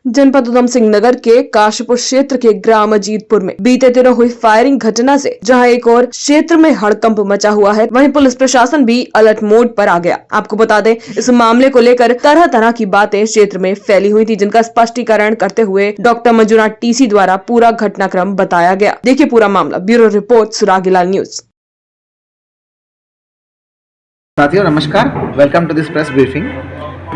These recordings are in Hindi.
जनपद उधम सिंह नगर के काशीपुर क्षेत्र के ग्राम अजीतपुर में बीते दिनों हुई फायरिंग घटना से जहां एक और क्षेत्र में हड़कंप मचा हुआ है, वहीं पुलिस प्रशासन भी अलर्ट मोड पर आ गया। आपको बता दें, इस मामले को लेकर तरह तरह की बातें क्षेत्र में फैली हुई थी, जिनका स्पष्टीकरण करते हुए डॉक्टर मंजुनाथ टीसी द्वारा पूरा घटनाक्रम बताया गया। देखिए पूरा मामला। ब्यूरो रिपोर्ट, सुरागीलाल न्यूज। साथियों नमस्कार, welcome to this press briefing.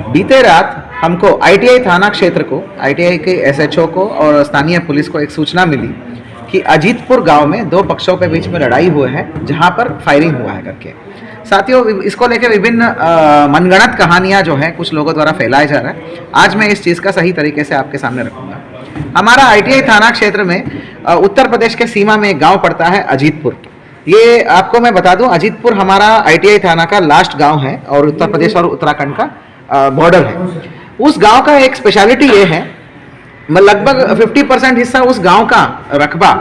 बीते रात हमको आईटीआई थाना क्षेत्र को, आईटीआई के एसएचओ को और स्थानीय पुलिस को एक सूचना मिली कि अजीतपुर गांव में दो पक्षों के बीच में लड़ाई हुई है, जहां पर फायरिंग हुआ है करके। साथियों, इसको लेकर विभिन्न मनगढ़ंत कहानियां जो है कुछ लोगों द्वारा फैलाया जा रहा है। आज मैं इस चीज़ का सही तरीके से आपके सामने रखूंगा। हमारा आईटीआई थाना क्षेत्र में उत्तर प्रदेश के सीमा में एक गाँव पड़ता है अजीतपुर। ये आपको मैं बता दूं, अजीतपुर हमारा आईटीआई थाना का लास्ट गांव है और उत्तर प्रदेश और उत्तराखंड का बॉर्डर है। उस गांव का एक स्पेशलिटी ये है, लगभग 50% हिस्सा उस गांव का रकबा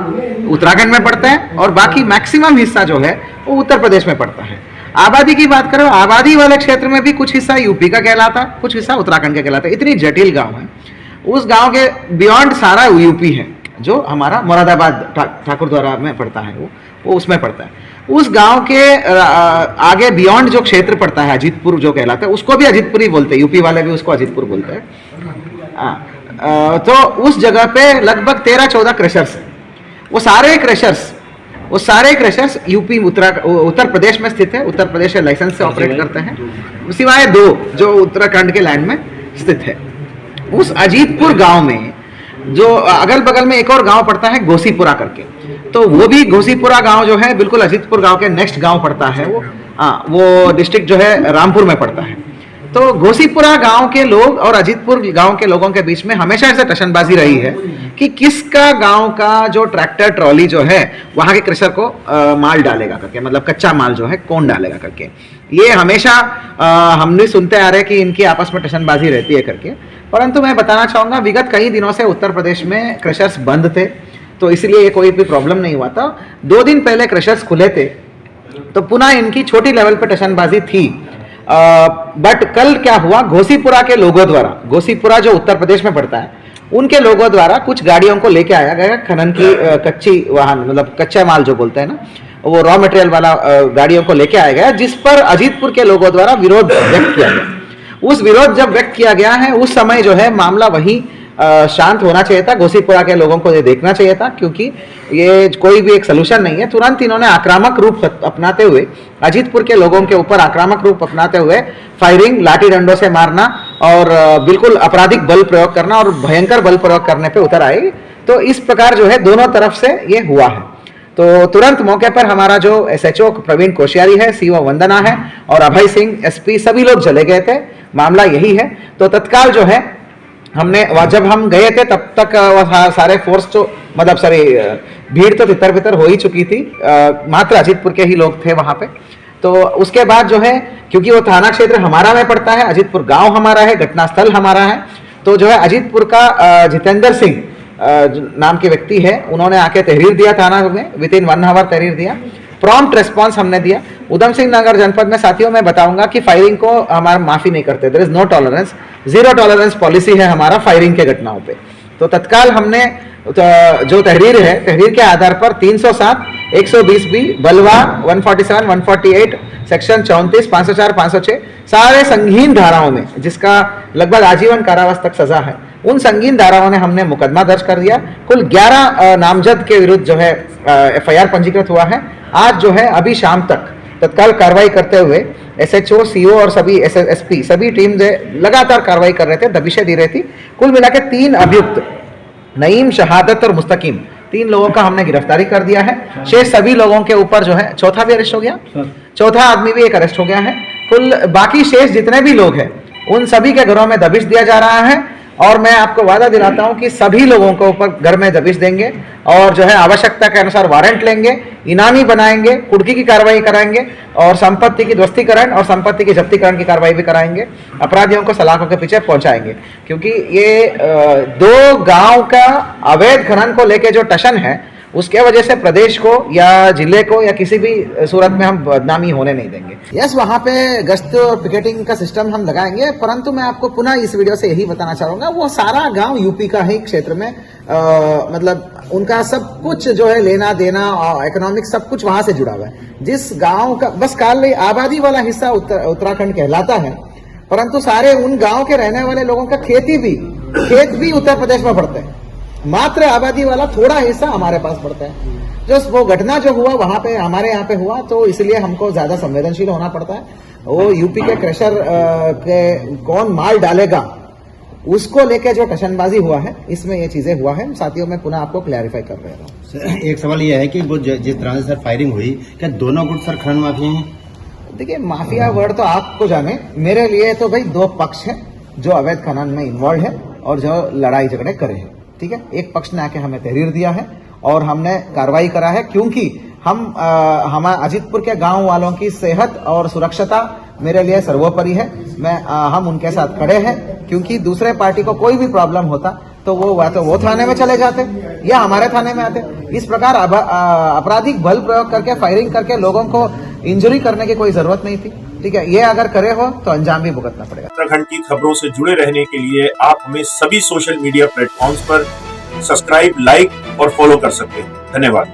उत्तराखंड में पड़ता है और बाकी मैक्सिमम हिस्सा जो है वो उत्तर प्रदेश में पड़ता है। आबादी की बात करो, आबादी वाले क्षेत्र में भी कुछ हिस्सा यूपी का कहलाता, कुछ हिस्सा उत्तराखंड का कहलाता है। इतनी जटिल गाँव है। उस गाँव के बियॉन्ड सारा यूपी है, जो हमारा मुरादाबाद ठाकुर द्वारा में पड़ता है, वो उसमें पड़ता है। उस गांव के आगे बियॉन्ड जो क्षेत्र पड़ता है अजीतपुर जो कहलाता है, उसको भी अजीतपुर ही बोलते हैं, यूपी वाले भी उसको अजीतपुर बोलते हैं। तो उस जगह पे लगभग 13-14 क्रशर्स हैं। वो सारे क्रशर्स यूपी उत्तर प्रदेश में स्थित है। उत्तर प्रदेश के लाइसेंस से ऑपरेट करते हैं, सिवाय 2 जो उत्तराखंड के लैंड में स्थित है। उस अजीतपुर गाँव में जो अगल बगल में एक और गांव पड़ता है गोसीपुरा करके, तो वो भी गोसीपुरा गांव जो है बिल्कुल अजीतपुर गांव के नेक्स्ट गांव पड़ता है। वो डिस्ट्रिक्ट जो है रामपुर में पड़ता है। तो गोसीपुरा गांव के लोग और अजीतपुर गांव के लोगों के बीच में हमेशा ऐसे टशनबाजी रही है कि किसका गांव का जो ट्रैक्टर ट्रॉली जो है वहां के क्रशर को माल डालेगा करके, मतलब कच्चा माल जो है कौन डालेगा करके। ये हमेशा हम भी सुनते आ रहे हैं कि इनकी आपस में टशनबाजी रहती है करके। परंतु मैं बताना चाहूँगा, विगत कई दिनों से उत्तर प्रदेश में क्रशर्स बंद थे, तो इसलिए कोई भी प्रॉब्लम नहीं हुआ था। 2 दिन पहले क्रशर्स खुले थे, तो पुनः इनकी छोटी लेवल पर टशनबाजी थी। बट कल क्या हुआ, घोसीपुरा के लोगों द्वारा, घोसीपुरा जो उत्तर प्रदेश में पड़ता है, उनके लोगों द्वारा कुछ गाड़ियों को लेके आया गया, खनन की कच्ची वाहन, मतलब कच्चा माल जो बोलते हैं ना, वो रॉ मटेरियल वाला गाड़ियों को लेके आया गया, जिस पर अजीतपुर के लोगों द्वारा विरोध व्यक्त किया गया। उस विरोध जब व्यक्त किया गया है, उस समय जो है मामला वही शांत होना चाहिए था। घोसीपुरा के लोगों को ये देखना चाहिए था, क्योंकि ये कोई भी एक सलूशन नहीं है। तुरंत इन्होंने आक्रामक रूप अपनाते हुए, अजीतपुर के लोगों के ऊपर आक्रामक रूप अपनाते हुए फायरिंग, लाठी डंडों से मारना और बिल्कुल आपराधिक बल प्रयोग करना और भयंकर बल प्रयोग करने पे उतर आए। तो इस प्रकार जो है दोनों तरफ से ये हुआ है। तो तुरंत मौके पर हमारा जो एसएचओ प्रवीण कोश्यारी है, सीओ वंदना है और अभय सिंह एसपी, सभी लोग चले गए थे। मामला यही है। तो तत्काल जो है हमने, जब हम गए थे तब तक सारे फोर्स तो मतलब सारी भीड़ तो तितर बितर हो ही चुकी थी, मात्र अजीतपुर के ही लोग थे वहां पे। तो उसके बाद जो है, क्योंकि वो थाना क्षेत्र हमारा में पड़ता है, अजीतपुर गांव हमारा है, घटनास्थल हमारा है, तो जो है अजीतपुर का जितेंद्र सिंह नाम के व्यक्ति है, उन्होंने आके तहरीर दिया थाना में, विदिन 1 आवर तहरीर दिया। प्रॉम्प्ट रिस्पॉन्स हमने दिया। उधम सिंह नगर जनपद में साथियों मैं बताऊंगा कि फायरिंग को हमारा माफी नहीं करते। There is no tolerance, 0 tolerance policy है हमारा फायरिंग के घटनाओं पे। तो तत्काल हमने जो तहरीर है, तहरीर के आधार पर 307, 120B, बलवा 147, 148, सेक्शन 34, 504, 506 सारे संगीन धाराओं में, जिसका लगभग आजीवन कारावास तक सजा है, उन संगीन धाराओं ने हमने मुकदमा दर्ज कर दिया। कुल 11 नामजद के विरुद्ध जो है FIR पंजीकृत हुआ है। आज जो है अभी शाम तक तत्काल कार्रवाई करते हुए एसएचओ, सीओ और सभी एसपी, सभी टीम जो लगातार कार्रवाई कर रहे थे, दबिशें दी रही थी। कुल मिला के 3 अभियुक्त, नईम, शहादत और मुस्तकीम, 3 लोगों का हमने गिरफ्तारी कर दिया है। शेष सभी लोगों के ऊपर जो है, चौथा भी अरेस्ट हो गया, चौथा आदमी भी एक अरेस्ट हो गया है। कुल बाकी शेष जितने भी लोग हैं, उन सभी के घरों में दबिश दिया जा रहा है। और मैं आपको वादा दिलाता हूं कि सभी लोगों को ऊपर घर में दबिश देंगे और जो है आवश्यकता के अनुसार वारंट लेंगे, इनामी बनाएंगे, कुर्की की कार्रवाई कराएंगे और संपत्ति की ध्वस्तीकरण और संपत्ति की जब्तीकरण की कार्रवाई भी कराएंगे। अपराधियों को सलाखों के पीछे पहुंचाएंगे, क्योंकि ये 2 गांव का अवैध खनन को लेके जो टशन है उसके वजह से प्रदेश को या जिले को या किसी भी सूरत में हम बदनामी होने नहीं देंगे। यस, वहाँ पे गश्त और पिकेटिंग का सिस्टम हम लगाएंगे, परंतु मैं आपको पुनः इस वीडियो से यही बताना चाहूंगा, वो सारा गांव यूपी का ही क्षेत्र में मतलब उनका सब कुछ जो है लेना देना और इकोनॉमिक सब कुछ वहां से जुड़ा हुआ है। जिस गांव का बस काल आबादी वाला हिस्सा उत्तराखंड कहलाता है, परंतु सारे उन गांव के रहने वाले लोगों का खेत भी उत्तर प्रदेश में पड़ते हैं। मात्र आबादी वाला थोड़ा हिस्सा हमारे पास पड़ता है। जो वो घटना जो हुआ वहां पे हमारे यहाँ पे हुआ, तो इसलिए हमको ज्यादा संवेदनशील होना पड़ता है। वो यूपी के क्रशर के कौन माल डालेगा उसको लेके जो टशनबाजी हुआ है, इसमें ये चीजें हुआ है। साथियों में पुनः आपको क्लैरिफाई कर रहे हैं। एक सवाल यह है कि वो जिस तरह से सर फायरिंग हुई, क्या दोनों गुट सर खनन माफिया हैं? देखिए, माफिया वर्ड तो आपको जाने, मेरे लिए तो भाई दो पक्ष है जो अवैध खनन में इन्वॉल्व है और जो लड़ाई झगड़े करे हैं। ठीक है, एक पक्ष ने आके हमें तहरीर दिया है और हमने कार्रवाई करा है, क्योंकि हम अजीतपुर के गांव वालों की सेहत और सुरक्षता मेरे लिए सर्वोपरि है। हम उनके साथ खड़े हैं, क्योंकि दूसरे पार्टी को कोई भी प्रॉब्लम होता तो वो थाने में चले जाते या हमारे थाने में आते। इस प्रकार आपराधिक बल प्रयोग करके फायरिंग करके लोगों को इंजरी करने की कोई जरूरत नहीं थी। ठीक है, ये अगर करे हो तो अंजाम भी भुगतना पड़ेगा। उत्तराखंड की खबरों से जुड़े रहने के लिए आप हमें सभी सोशल मीडिया प्लेटफॉर्म्स पर सब्सक्राइब, लाइक और फॉलो कर सकते हैं। धन्यवाद।